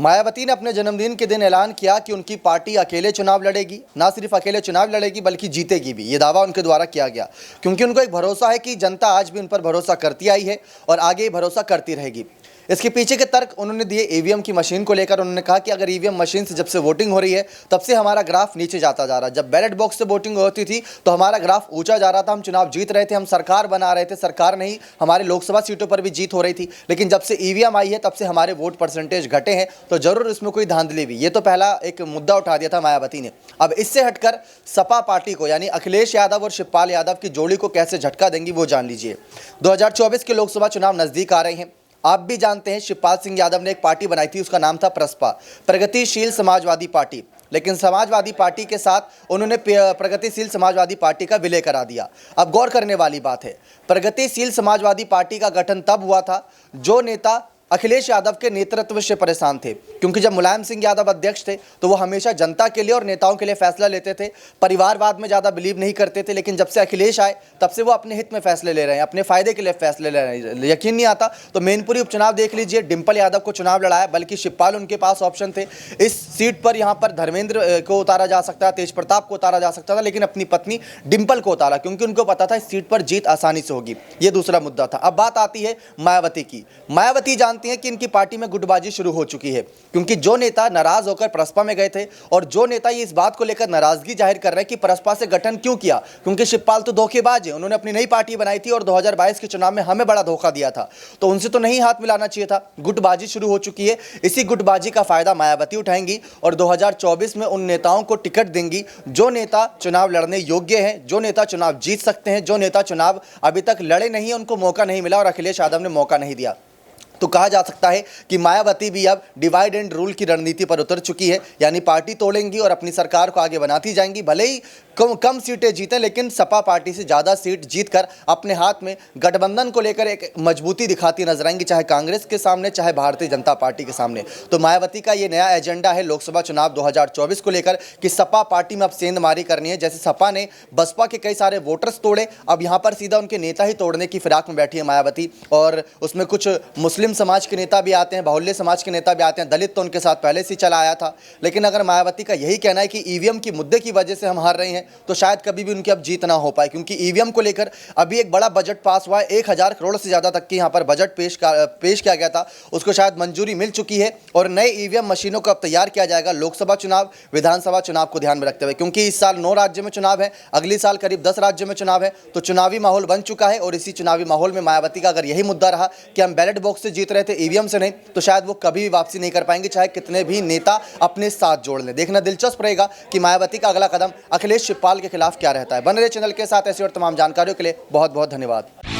मायावती ने अपने जन्मदिन के दिन ऐलान किया कि उनकी पार्टी अकेले चुनाव लड़ेगी, ना सिर्फ अकेले चुनाव लड़ेगी बल्कि जीतेगी भी। ये दावा उनके द्वारा किया गया क्योंकि उनको एक भरोसा है कि जनता आज भी उन पर भरोसा करती आई है और आगे भरोसा करती रहेगी। इसके पीछे के तर्क उन्होंने दिए ईवीएम की मशीन को लेकर। उन्होंने कहा कि अगर ईवीएम मशीन से जब से वोटिंग हो रही है तब से हमारा ग्राफ नीचे जाता जा रहा है। जब बैलेट बॉक्स से वोटिंग होती थी तो हमारा ग्राफ ऊंचा जा रहा था, हम चुनाव जीत रहे थे, हम सरकार बना रहे थे, सरकार नहीं हमारे लोकसभा सीटों पर भी जीत हो रही थी। लेकिन जब से ईवीएम आई है तब से हमारे वोट परसेंटेज घटे हैं, तो जरूर इसमें कोई धांधली भी। ये तो पहला एक मुद्दा उठा दिया था मायावती ने। अब इससे हटकर सपा पार्टी को यानी अखिलेश यादव और शिवपाल यादव की जोड़ी को कैसे झटका देंगी वो जान लीजिए। 2024 के लोकसभा चुनाव नजदीक आ रहे हैं। आप भी जानते हैं शिवपाल सिंह यादव ने एक पार्टी बनाई थी, उसका नाम था प्रसपा, प्रगतिशील समाजवादी पार्टी। लेकिन समाजवादी पार्टी के साथ उन्होंने प्रगतिशील समाजवादी पार्टी का विलय करा दिया। अब गौर करने वाली बात है, प्रगतिशील समाजवादी पार्टी का गठन तब हुआ था जो नेता अखिलेश यादव के नेतृत्व से परेशान थे, क्योंकि जब मुलायम सिंह यादव अध्यक्ष थे तो वो हमेशा जनता के लिए और नेताओं के लिए फैसला लेते थे, परिवारवाद में ज़्यादा बिलीव नहीं करते थे। लेकिन जब से अखिलेश आए तब से वो अपने हित में फैसले ले रहे हैं, अपने फायदे के लिए फैसले ले रहे हैं। यकीन नहीं आता तो मैनपुरी उपचुनाव देख लीजिए, डिम्पल यादव को चुनाव लड़ाया, बल्कि शिवपाल उनके पास ऑप्शन थे। इस सीट पर यहाँ पर धर्मेंद्र को उतारा जा सकता, तेज प्रताप को उतारा जा सकता था, लेकिन अपनी पत्नी डिम्पल को उतारा क्योंकि उनको पता था इस सीट पर जीत आसानी से होगी। ये दूसरा मुद्दा था। अब बात आती है मायावती की। मायावती जानती हैं कि इनकी पार्टी में गुटबाजी शुरू हो चुकी है, क्योंकि जो नेता नाराज होकर प्रसपा में गए थे और जो नेता ये इस बात को लेकर नाराजगी जाहिर कर रहे हैं कि प्रसपा से गठन क्यों किया, क्योंकि शिवपाल तो धोखेबाज है, उन्होंने अपनी नई पार्टी बनाई थी और 2022 के चुनाव में हमें बड़ा धोखा दिया था, तो उनसे तो नहीं हाथ मिलाना चाहिए था। गुटबाजी शुरू हो चुकी है। इसी गुटबाजी का फायदा मायावती उठाएंगी और 2024 में उन नेताओं को टिकट देंगी जो नेता चुनाव लड़ने योग्य हैं, जो नेता चुनाव जीत सकते हैं, जो नेता चुनाव अभी तक लड़े नहीं, उनको मौका नहीं मिला और अखिलेश यादव ने मौका नहीं दिया। तो कहा जा सकता है कि मायावती भी अब डिवाइड एंड रूल की रणनीति पर उतर चुकी है, यानी पार्टी तोड़ेंगी और अपनी सरकार को आगे बनाती जाएंगी। भले ही कम सीटें जीतें, लेकिन सपा पार्टी से ज़्यादा सीट जीतकर अपने हाथ में गठबंधन को लेकर एक मजबूती दिखाती नजर आएंगी, चाहे कांग्रेस के सामने, चाहे भारतीय जनता पार्टी के सामने। तो मायावती का ये नया एजेंडा है लोकसभा चुनाव 2024 को लेकर कि सपा पार्टी में अब सेंधमारी करनी है। जैसे सपा ने बसपा के कई सारे वोटर्स तोड़े, अब यहाँ पर सीधा उनके नेता ही तोड़ने की फिराक में बैठी है मायावती। और उसमें कुछ मुस्लिम समाज के नेता भी आते हैं, बाहुल्य समाज के नेता भी आते हैं, दलित तो उनके साथ पहले से चला आया था। लेकिन अगर मायावती का यही कहना है कि ईवीएम की मुद्दे की वजह से हम हार रहे हैं, तो शायद कभी भी उनकी अब जीत ना हो पाए, क्योंकि ईवीएम को लेकर अभी एक बड़ा बजट पास हुआ है। 1000 करोड़ से ज़्यादा तक की यहाँ पर बजट पेश किया गया था, उसको शायद मंजूरी मिल चुकी है और नए ईवीएम मशीनों को अब तैयार किया जाएगा लोकसभा चुनाव, विधानसभा चुनाव को ध्यान में रखते हुए, क्योंकि इस साल 9 राज्य में चुनाव है, अगली साल करीब 10 राज्यों में चुनाव है। तो चुनावी माहौल बन चुका है और इसी चुनावी माहौल में मायावती का अगर यही मुद्दा रहा कि हम बैलेट बॉक्स से जीत रहे थे, ईवीएम से नहीं, तो शायद वो कभी भी वापसी नहीं कर पाएंगे, चाहे कितने भी नेता अपने साथ जोड़ लें। देखना दिलचस्प रहेगा कि मायावती का अगला कदम अखिलेश शिवपाल के खिलाफ क्या रहता है। बने रहे चैनल के साथ, ऐसी और तमाम जानकारियों के लिए बहुत बहुत धन्यवाद।